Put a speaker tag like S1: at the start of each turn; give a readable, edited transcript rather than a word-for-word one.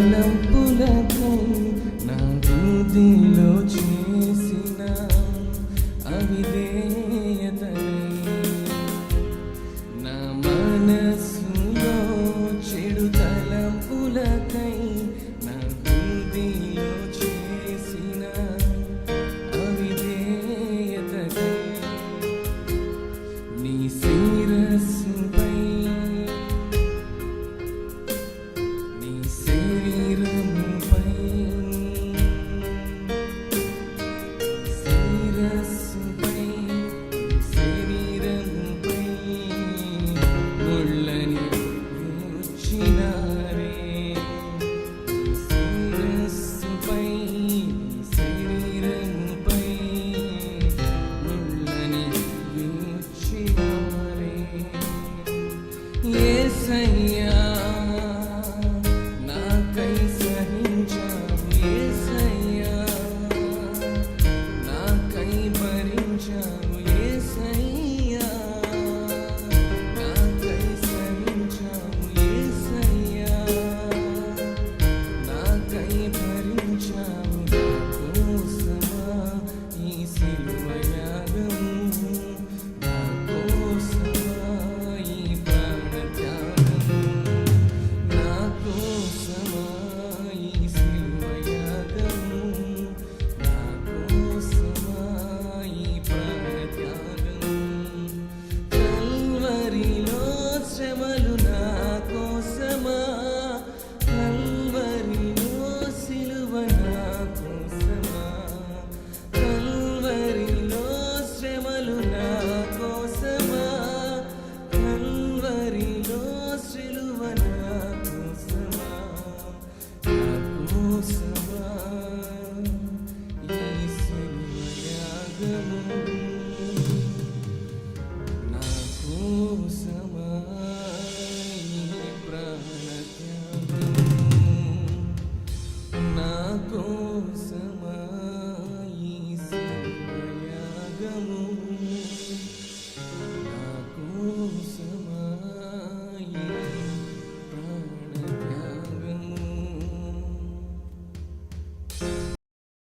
S1: తలంపులకై నా హృదయలో చేసిన అవిధేయతనే నా మనసులో చెడు తలంపులకై నా హృదయలో చేసిన అవిధేయతనే నీ శిరస్సుపై నీ శరీరముపై శిరస్సుపై శరీరముపై ముళ్ళని గుచ్చినారే శిరస్సుపై శరీరముపై ముళ్ళని గుచ్చినారే యేసయ్యా నాకై సహించావు యేసయ్యా నాకై భరించావు యేసయ్యా నాకై సహించావు యేసయ్యా నాకై భరించావు